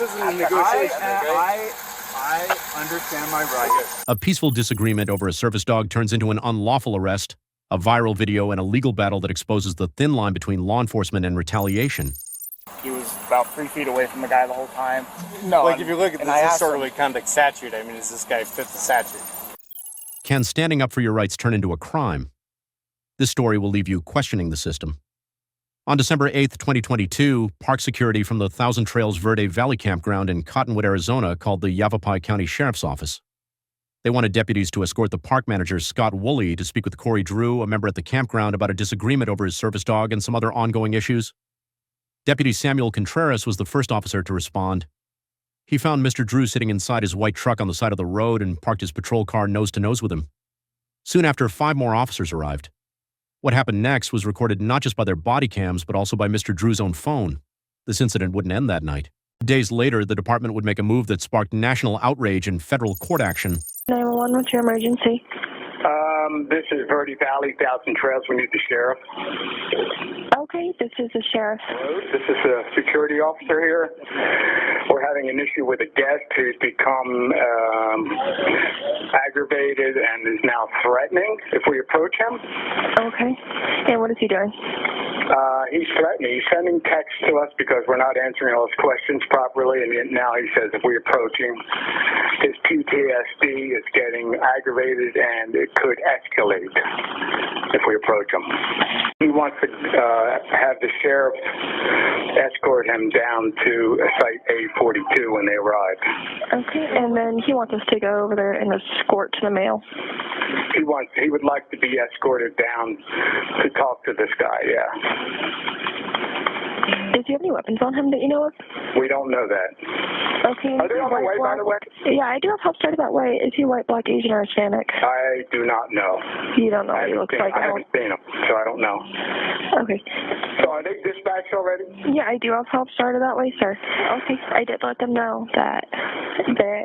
isn't a negotiation, okay? I understand my rights. A peaceful disagreement over a service dog turns into an unlawful arrest, a viral video, and a legal battle that exposes the thin line between law enforcement and retaliation. He was about 3 feet away from the guy the whole time. No, like if you look at the disorderly conduct statute, I mean, does this guy fit the statute? Can standing up for your rights turn into a crime? This story will leave you questioning the system. On December 8th, 2022, park security from the Thousand Trails Verde Valley Campground in Cottonwood, Arizona, called the Yavapai County Sheriff's Office. They wanted deputies to escort the park manager, Scott Woolley, to speak with Corey Drew, a member at the campground, about a disagreement over his service dog and some other ongoing issues. Deputy Samuel Contreras was the first officer to respond. He found Mr. Drew sitting inside his white truck on the side of the road and parked his patrol car nose-to-nose with him. Soon after, 5 more officers arrived. What happened next was recorded not just by their body cams, but also by Mr. Drew's own phone. This incident wouldn't end that night. Days later, the department would make a move that sparked national outrage and federal court action. 911, what's your emergency? This is Verde Valley, Thousand Trails. We need the sheriff. Okay, this is the sheriff. Hello, this is a security officer here. We're having an issue with a guest who's become aggravated and is now threatening if we approach him. Okay, and what is he doing? He's threatening. He's sending texts to us because we're not answering all his questions properly, and now he says if we approach him, his PTSD is getting aggravated and it could escalate if we approach him. He wants to have the sheriff escort him down to site A42 when they arrive. Okay, and then he wants us to go over there and escort to the mail. He would like to be escorted down to talk to this guy, yeah. Does he have any weapons on him that you know of? We don't know that. Okay. Are they on the way, by the way? Yeah, I do have help started that way. Is he white, black, Asian, or Hispanic? I do not know. You don't know what he looks like? I haven't seen him, so I don't know. Okay. So are they dispatched already? Yeah, I do have help started that way, sir. Okay, I did let them know that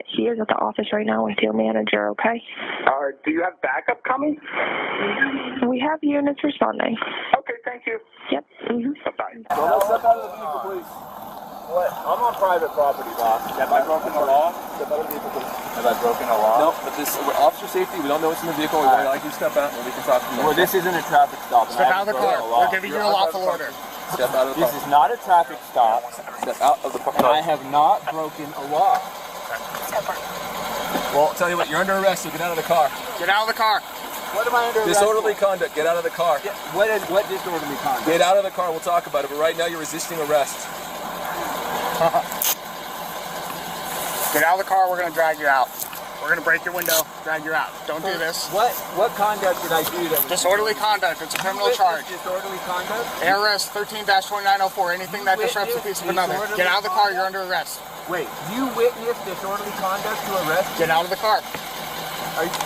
he is at the office right now with your manager, okay? Do you have backup coming? We have units responding. Okay, thank you. Yep. Bye-bye. Don't step out of the vehicle, please. What? I'm on private property, boss. Have I broken the law? Step out of the vehicle, please. Have I broken a law? No, but this officer safety, we don't know what's in the vehicle. We'd like you to step out and we can talk from there. Well, this isn't a traffic stop. Step out of the car. We're giving you a lawful order. Step out of the car. This is not a traffic stop. Step out of the car. I have not broken a law. Well, I'll tell you what, you're under arrest, so get out of the car. Get out of the car. What am I under arrest Disorderly conduct. Get out of the car. Yeah, what disorderly conduct? Get out of the car. We'll talk about it. But right now, you're resisting arrest. Get out of the car. We're going to drag you out. We're going to break your window, drag you out. Don't do this. What conduct did I do that was disorderly conduct. It's a criminal charge. Disorderly conduct? ARS 13-2904. Anything that disrupts the peace of another. Get out of the car. You're under arrest. Wait, you witnessed disorderly conduct to arrest? Get out of the car.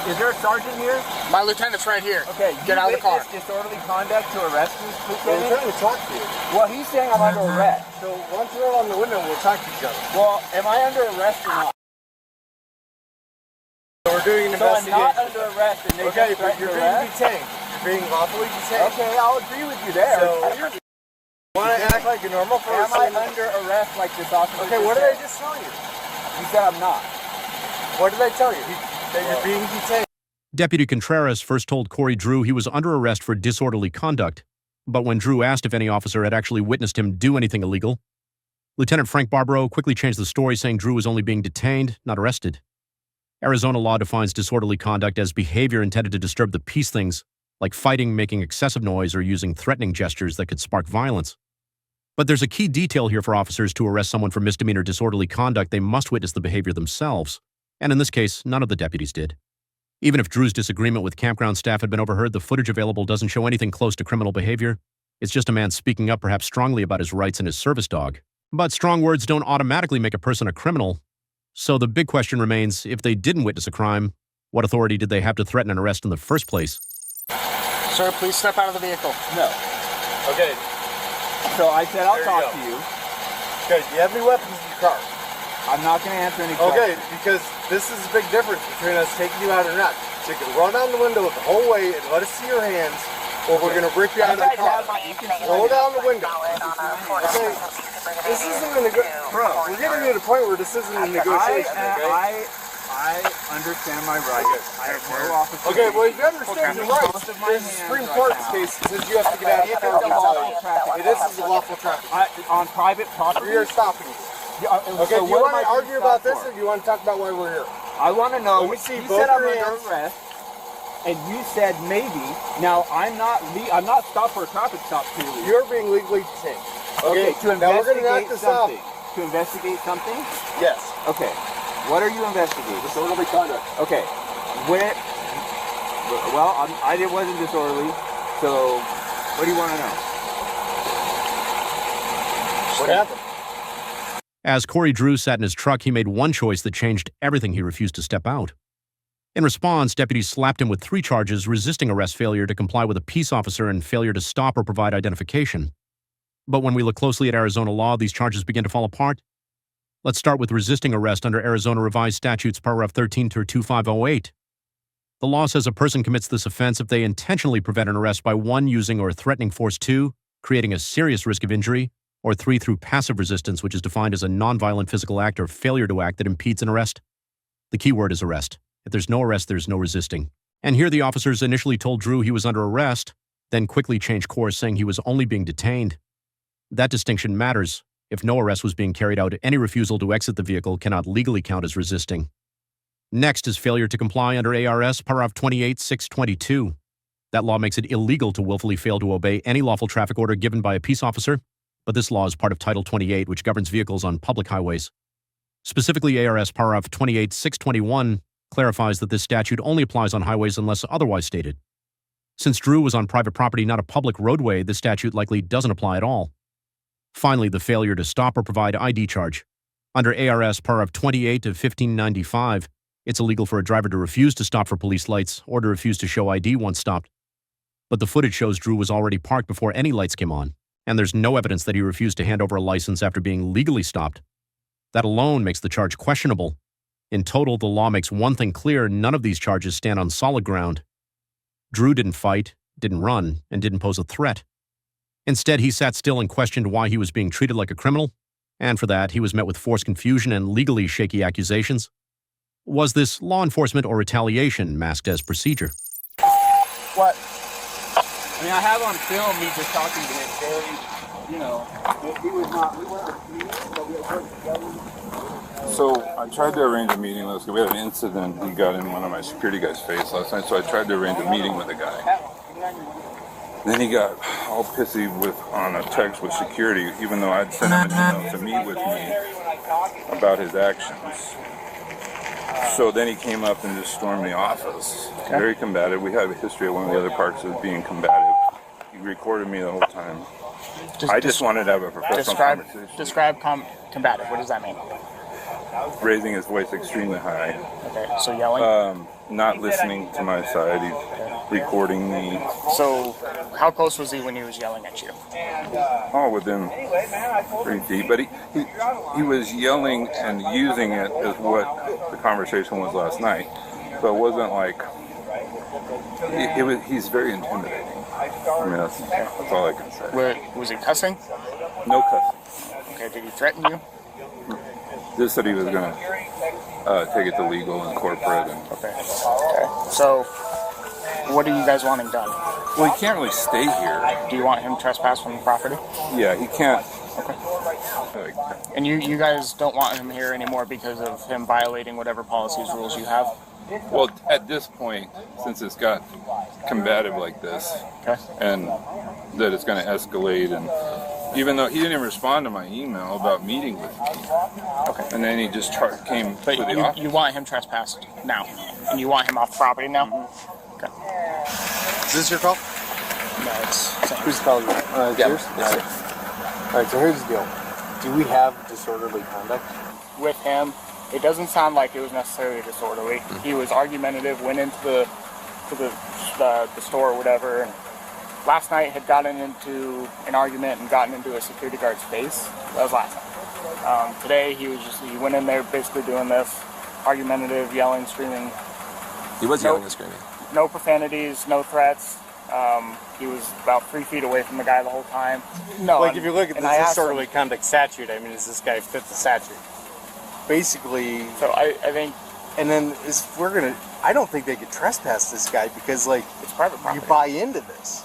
Is there a sergeant here? My lieutenant's right here. Okay, get out of the car. Disorderly conduct to arrest me, lieutenant? We're trying to talk to you. Well, he's saying I'm under arrest. So once we're on the window, we'll talk to each other. Well, am I under arrest or not? So we're doing an investigation. So I'm not under arrest and they okay, just but you're being detained. You're being lawfully detained. Okay, I'll agree with you there. So you want to act like a normal person? Am I under arrest like this officer? Okay, what did I just tell you? You said I'm not. What did I tell you? That you're being detained. Deputy Contreras first told Corey Drew he was under arrest for disorderly conduct, but when Drew asked if any officer had actually witnessed him do anything illegal, Lieutenant Frank Barbaro quickly changed the story, saying Drew was only being detained, not arrested. Arizona law defines disorderly conduct as behavior intended to disturb the peace, things like fighting, making excessive noise, or using threatening gestures that could spark violence. But there's a key detail here for officers to arrest someone for misdemeanor disorderly conduct. They must witness the behavior themselves. And in this case, none of the deputies did. Even if Drew's disagreement with campground staff had been overheard, the footage available doesn't show anything close to criminal behavior. It's just a man speaking up perhaps strongly about his rights and his service dog. But strong words don't automatically make a person a criminal. So the big question remains, if they didn't witness a crime, what authority did they have to threaten an arrest in the first place? Sir, please step out of the vehicle. No. Okay. So I said I'll talk to you. Okay, do you have any weapons in your car? I'm not going to answer any questions. Okay, because this is a big difference between us taking you out or not. So you can run down the window the whole way and let us see your hands, or we're going to break you out of the car. Roll down the window. Okay. This isn't a bro. We're getting to the point where this isn't a negotiation. Okay. I understand my rights. I have no officer. Okay, well, if you understand your rights, there's a Supreme Court case that says you have to get out of the car. This is a lawful traffic. On private property? We are stopping you. Okay, so do you want to argue about this, or do you want to talk about why we're here? I want to know. We see you both said I'm your under hands. arrest, and you said maybe. Now, I'm not stopped for a traffic stop, clearly. You're being legally detained. Okay, to now we're going to knock investigate this out. something. To investigate something? Yes. Okay. What are you investigating? Disorderly conduct. Okay. Well, it wasn't disorderly, so what do you want to know? What happened? As Corey Drew sat in his truck, he made one choice that changed everything. He refused to step out. In response, deputies slapped him with 3 charges: resisting arrest, failure to comply with a peace officer, and failure to stop or provide identification. But when we look closely at Arizona law, these charges begin to fall apart. Let's start with resisting arrest under Arizona Revised Statutes, paragraph 13-2508. The law says a person commits this offense if they intentionally prevent an arrest by 1, using or threatening force; 2, creating a serious risk of injury; or 3, through passive resistance, which is defined as a nonviolent physical act or failure to act that impedes an arrest. The key word is arrest. If there's no arrest, there's no resisting. And here the officers initially told Drew he was under arrest, then quickly changed course, saying he was only being detained. That distinction matters. If no arrest was being carried out, any refusal to exit the vehicle cannot legally count as resisting. Next is failure to comply under ARS, paragraph 28-622. That law makes it illegal to willfully fail to obey any lawful traffic order given by a peace officer, but this law is part of Title 28, which governs vehicles on public highways. Specifically, ARS paragraph 28-621 clarifies that this statute only applies on highways unless otherwise stated. Since Drew was on private property, not a public roadway, this statute likely doesn't apply at all. Finally, the failure to stop or provide ID charge. Under ARS paragraph 28-1595, it's illegal for a driver to refuse to stop for police lights or to refuse to show ID once stopped. But the footage shows Drew was already parked before any lights came on, and there's no evidence that he refused to hand over a license after being legally stopped. That alone makes the charge questionable. In total, the law makes one thing clear: none of these charges stand on solid ground. Drew didn't fight, didn't run, and didn't pose a threat. Instead, he sat still and questioned why he was being treated like a criminal, and for that, he was met with forced confusion and legally shaky accusations. Was this law enforcement or retaliation masked as procedure? What? I mean, I have on film me just talking to him very, he was not, we weren't. So I tried to arrange a meeting. We had an incident. He got in one of my security guys' face last night, so I tried to arrange a meeting with a guy. Then he got all pissy on a text with security, even though I'd sent him an email to meet with me about his actions. So then he came up and just stormed the office. Very combative. We have a history at one of the other parks of being combative. He recorded me the whole time. I just wanted to have a professional conversation. Describe combative. What does that mean? Raising his voice extremely high. Okay, so yelling? Not listening to my side. He's recording me. So how close was he when he was yelling at you? Oh, within 3 feet. But he was yelling and using it as what the conversation was last night. So it wasn't like... He's very intimidating. I mean, that's all I can say. Was he cussing? No cussing. Okay, did he threaten you? Just said he was going to take it to legal and corporate. Okay. So, what are you guys wanting done? Well, he can't really stay here. Do you want him trespassed from the property? Yeah, he can't. Okay. And you guys don't want him here anymore because of him violating whatever policies, rules you have? Well, at this point, since it's got combative like this, and that it's going to escalate, and even though he didn't even respond to my email about meeting with me, and then he just came to the office. You want him trespassed now, and you want him off the property now? Okay. Is this your call? No, it's who's calling you? Yours? All right, so here's the deal. Do we have disorderly conduct? With him, it doesn't sound like it was necessarily disorderly. He was argumentative, went into the store or whatever, and last night had gotten into an argument and gotten into a security guard's face. That was last night. Today he went in there basically doing this, argumentative, yelling, screaming. He was yelling and screaming. No profanities, no threats. He was about 3 feet away from the guy the whole time. No, Like, if you look at the and I asked disorderly him- conduct statute, I mean, does this guy fit the statute? Basically, So I think and then I don't think they could trespass this guy because, like, it's private you property. buy into this.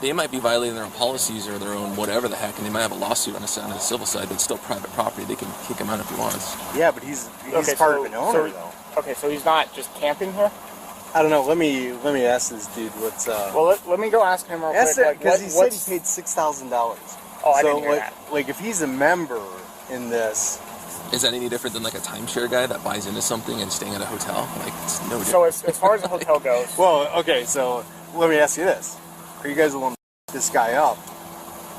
They might be violating their own policies or their own whatever the heck, and they might have a lawsuit on the civil side, but it's still private property. They can kick him out if he wants. Yeah, but he's Okay, part so- of an owner, so- though. Okay, so he's not just camping here? I don't know. Let me ask this dude what's. Well, let me go ask him real That's quick. it, Like, because he said what's- he paid $6,000. Oh, I so, didn't hear like, that. like, if he's a member in this, Is that any different than like a timeshare guy that buys into something and staying at a hotel? Like, it's no different. So as far as the hotel goes, well, okay. So let me ask you this: are you guys willing to this guy up?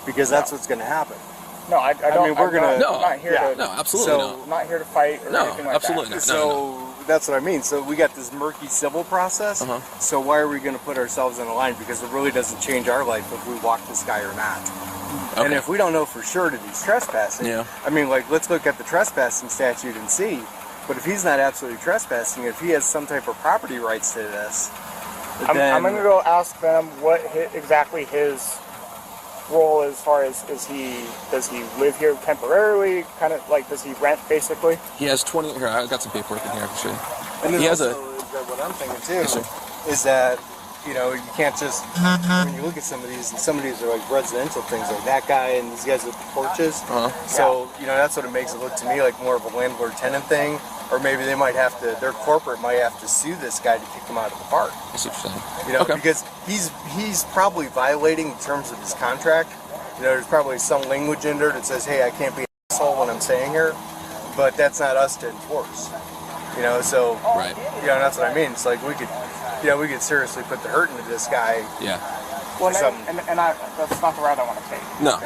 Because that's what's going to happen. no, I don't. mean, we're gonna- No, I'm not here yeah. to. No, absolutely So- not. I'm not here to fight or No, anything like absolutely that. not. So that's what I mean. So we got this murky civil process. Uh-huh. So why are we going to put ourselves in a line? Because it really doesn't change our life if we walk this guy or not. Okay. And if we don't know for sure that he's trespassing, Yeah. I mean, like, let's look at the trespassing statute and see. But if he's not absolutely trespassing, if he has some type of property rights to this, then I'm going to go ask them what exactly his role as far as does he live here temporarily? Kind of like, does he rent basically? He has 20. Here, I got some paperwork in here for sure. And then He has also, what I'm thinking too is that, you know, you can't just, when you look at some of these are like residential things, like that guy and these guys with the porches. So, you know, that's what it makes it look to me like more of a landlord-tenant thing. Or maybe they might have to, their corporate might have to sue this guy to kick him out of the park. I see what you're saying. You know, Okay. because he's probably violating the terms of his contract. You know, there's probably some language in there that says, hey, I can't be an asshole when I'm staying here. But that's not us to enforce. You know, so, Right. you know, that's what I mean. It's like we could seriously put the hurt into this guy. Yeah. Well, something. and that's not the route I want to take. No.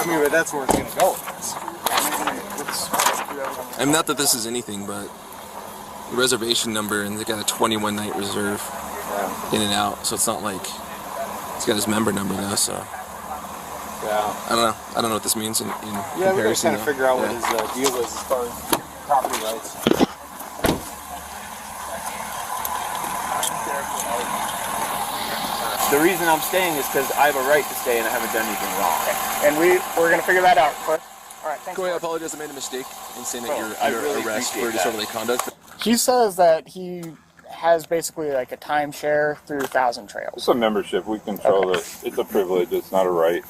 I mean, but that's where it's going to go. I mean, not that this is anything, but the reservation number, and they got a 21-night reserve in and out, so it's not like he's got his member number though. So Yeah. I don't know. I don't know what this means in Yeah, we got to comparison. kind of figure out what Yeah. his deal is as far as property rights. The reason I'm staying is because I have a right to stay and I haven't done anything wrong. And we're going to figure that out, Cliff. All right, thanks. Corey, I apologize. I made a mistake in saying that I you're really arrest for appreciate that. disorderly conduct. He says that he has basically like a timeshare through Thousand Trails. It's a membership. We control it. It's a privilege. It's not a right.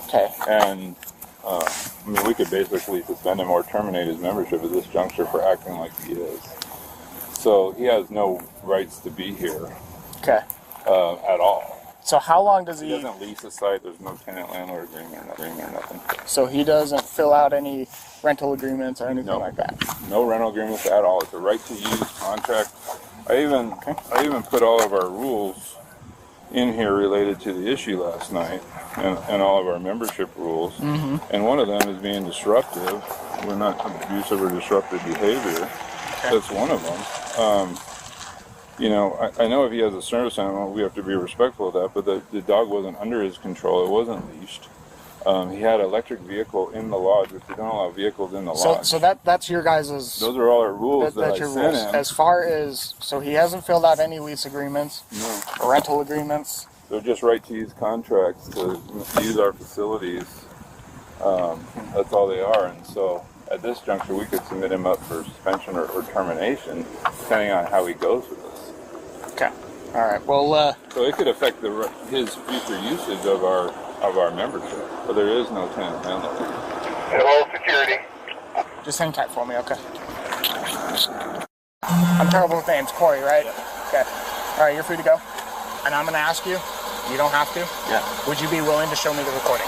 Okay. And I mean, we could basically suspend him or terminate his membership at this juncture for acting like he is. So he has no rights to be here Okay. at all. So how long does He he? doesn't lease a site. There's no tenant-landlord agreement or nothing. So he doesn't fill out any rental agreements or anything No. like that. No rental agreements at all. It's a right to use contract. I even put all of our rules in here related to the issue last night, and all of our membership rules. Mm-hmm. And one of them is being disruptive. We're not abusive or disruptive behavior. That's one of them. You know, I know if he has a service animal, we have to be respectful of that, but the dog wasn't under his control. It wasn't leashed. He had an electric vehicle in the lodge, which we don't allow vehicles in the lodge. So that's your guys'. Those are all our rules that That's I your sent rules. him. As far as so he hasn't filled out any lease agreements, No. or rental agreements. They're just right to use contracts to use our facilities. That's all they are. And so at this juncture, we could submit him up for suspension or termination, depending on how he goes with this. Okay. All right. Well, So it could affect his future usage of our membership. But there is no tenant landlord. Hello, security. just hang tight for me, okay? I'm terrible with names. Corey, right? Okay. All right, you're free to go. And I'm going to ask you. You don't have to. Yeah. Would you be willing to show me the recording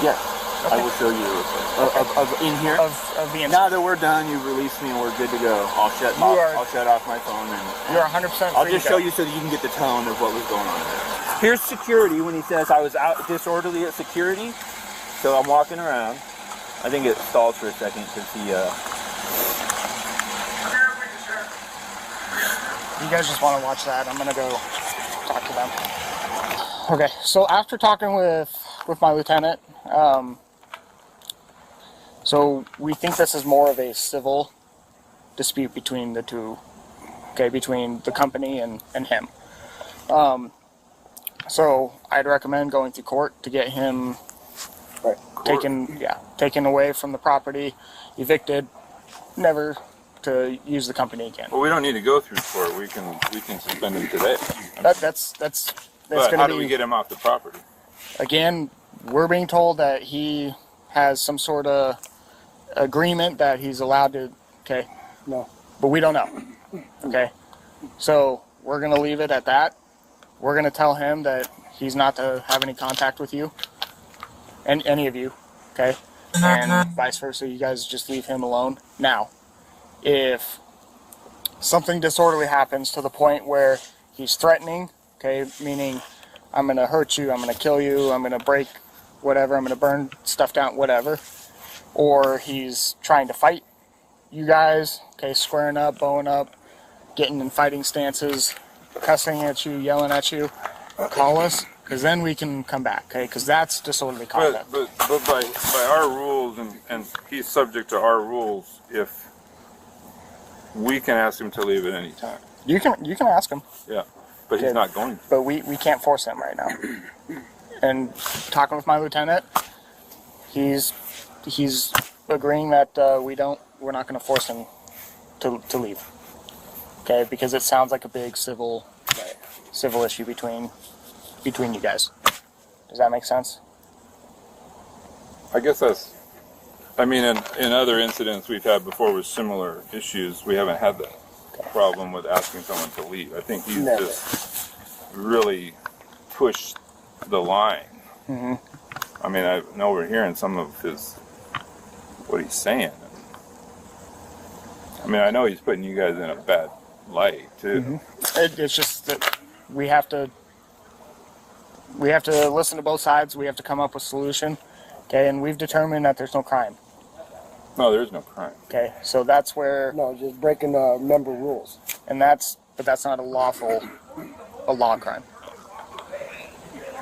Yes. I will show you of in here. of the incident? Now that we're done, you release me and we're good to go. I'll shut off my phone and You're 100% free I'll just to show go. you so that you can get the tone of what was going on there. Here's security when he says I was out disorderly at security. So I'm walking around. I think it stalls for a second because he. You guys just want to watch that. I'm going to go talk to them. Okay, so after talking with my lieutenant, so we think this is more of a civil dispute between the two okay, between the company and him. So I'd recommend going to court to get him taken away from the property, evicted, never to use the company again. Well, we don't need to go through court. We can suspend him today. That's But gonna how do we get him off the property? Again, we're being told that he has some sort of agreement that he's allowed to. Okay. No. But we don't know. Okay. So we're gonna leave it at that. We're gonna tell him that he's not to have any contact with you, and any of you. Okay. And vice versa. You guys just leave him alone. Now, if something disorderly happens to the point where he's threatening, okay, meaning I'm going to hurt you, I'm going to kill you, I'm going to break whatever, I'm going to burn stuff down, whatever, or he's trying to fight you guys, okay, squaring up, bowing up, getting in fighting stances, cussing at you, yelling at you, call us, because then we can come back, okay, because that's disorderly conduct. But by our rules, and he's subject to our rules, if we can ask him to leave at any time. You can ask him. Yeah, but he's not going to. But we can't force him right now. And talking with my lieutenant, he's agreeing that we're not going to force him to leave. Okay, because it sounds like a big civil issue between you guys. Does that make sense? I guess that's. I mean, in other incidents we've had before with similar issues, we haven't had that problem with asking someone to leave. I think he's just really pushed the line. Mm-hmm. I mean, I know we're hearing some of what he's saying. I mean, I know he's putting you guys in a bad light too. Mm-hmm. It's just that we have to listen to both sides. We have to come up with a solution. Okay, and we've determined that there's no crime. No, there's no crime. Okay, so that's where just breaking member rules. And that's not a law crime.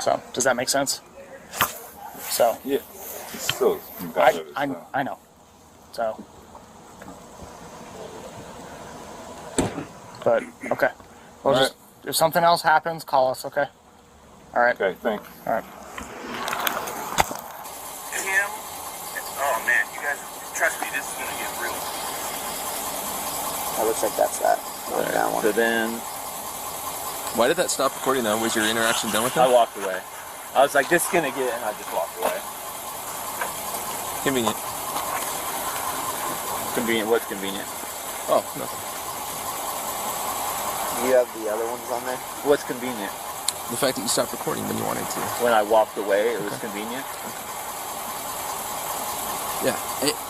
So does that make sense? So yeah, it's still competitive. I know. So, but okay. Well, just if something else happens, call us. Okay. All right. Okay. Thanks. All right. Oh man, you guys, trust me, this is gonna get real. It looks like that's that. That one. So then, Why did that stop recording though? Was your interaction done with him? I walked away. I was like, this is gonna get, and I just walked away. Convenient. Convenient? What's convenient? Oh, nothing. Do you have the other ones on there? What's convenient? The fact that you stopped recording when you wanted to. When I walked away, it was convenient. Yeah.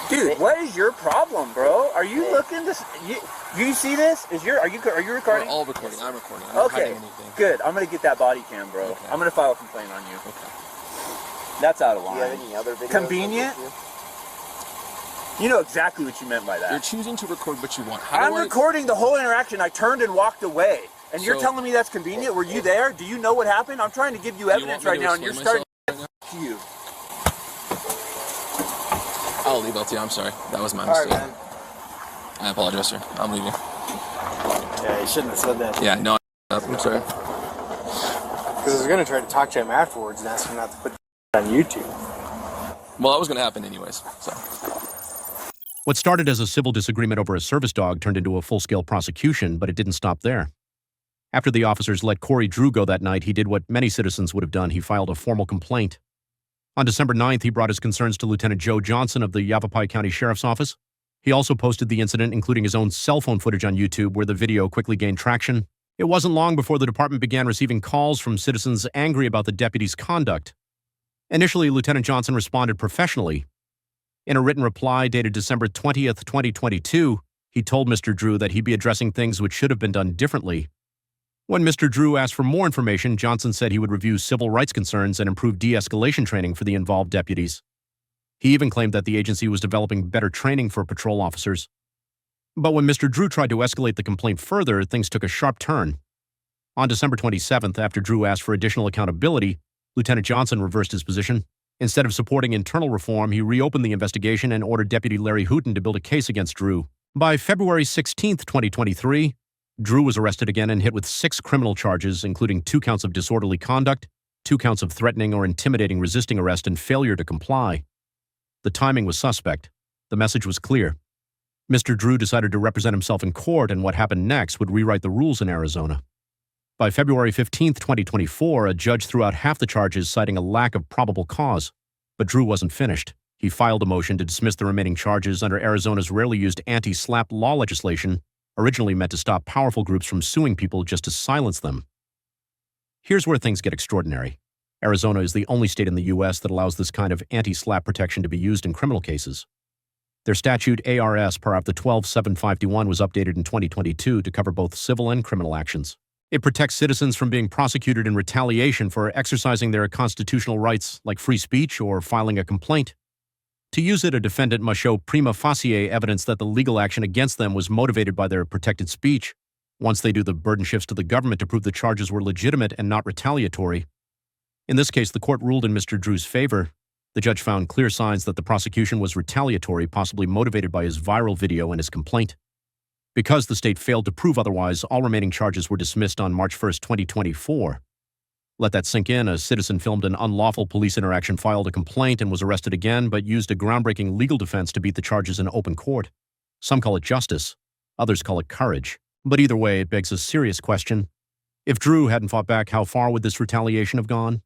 Dude, what is your problem, bro? Are you looking this? You see this? Are you recording? We're all recording. I'm recording. I'm not Okay, hiding anything. good. I'm gonna get that body cam, bro. Okay. I'm gonna file a complaint on you. Okay. That's out of line. Do you have any other videos? Convenient? You know exactly what you meant by You're that. choosing to record what you want. I'm recording the whole interaction. I turned and walked away. And you're So- telling me that's convenient? Were you there? Do you know what happened? I'm trying to give you evidence right now, and you're starting to you. I'll leave LT. I'm sorry. That was my mistake. man. I apologize, sir. I'm leaving. Yeah, you shouldn't have said that. Yeah, no, I'm sorry. Because I was going to try to talk to him afterwards and ask him not to put it on YouTube. Well, that was going to happen anyways, so. What started as a civil disagreement over a service dog turned into a full-scale prosecution, but it didn't stop there. After the officers let Corey Drew go that night, he did what many citizens would have done. He filed a formal complaint. On December 9th, he brought his concerns to Lieutenant Joe Johnson of the Yavapai County Sheriff's Office. He also posted the incident, including his own cell phone footage on YouTube, where the video quickly gained traction. It wasn't long before the department began receiving calls from citizens angry about the deputy's conduct. Initially, Lieutenant Johnson responded professionally. In a written reply dated December 20th, 2022, he told Mr. Drew that he'd be addressing things which should have been done differently. When Mr. Drew asked for more information, Johnson said he would review civil rights concerns and improve de-escalation training for the involved deputies. He even claimed that the agency was developing better training for patrol officers. But when Mr. Drew tried to escalate the complaint further, things took a sharp turn. On December 27th, after Drew asked for additional accountability, Lieutenant Johnson reversed his position. Instead of supporting internal reform, he reopened the investigation and ordered Deputy Larry Hooten to build a case against Drew. By February 16th, 2023, Drew was arrested again and hit with 6 criminal charges, including 2 counts of disorderly conduct, 2 counts of threatening or intimidating resisting arrest, and failure to comply. The timing was suspect. The message was clear. Mr. Drew decided to represent himself in court, and what happened next would rewrite the rules in Arizona. By February 15, 2024, a judge threw out half the charges, citing a lack of probable cause. But Drew wasn't finished. He filed a motion to dismiss the remaining charges under Arizona's rarely used anti-SLAPP law legislation, originally meant to stop powerful groups from suing people just to silence them. Here's where things get extraordinary. Arizona is the only state in the U.S. that allows this kind of anti-SLAPP protection to be used in criminal cases. Their statute ARS Paragraph 12-7551 was updated in 2022 to cover both civil and criminal actions. It protects citizens from being prosecuted in retaliation for exercising their constitutional rights, like free speech or filing a complaint. To use it, a defendant must show prima facie evidence that the legal action against them was motivated by their protected speech. Once they do, the burden shifts to the government to prove the charges were legitimate and not retaliatory. In this case, the court ruled in Mr. Drew's favor. The judge found clear signs that the prosecution was retaliatory, possibly motivated by his viral video and his complaint. Because the state failed to prove otherwise, all remaining charges were dismissed on March 1, 2024. Let that sink in. A citizen filmed an unlawful police interaction, filed a complaint, and was arrested again, but used a groundbreaking legal defense to beat the charges in open court. Some call it justice. Others call it courage. But either way, it begs a serious question. If Drew hadn't fought back, how far would this retaliation have gone?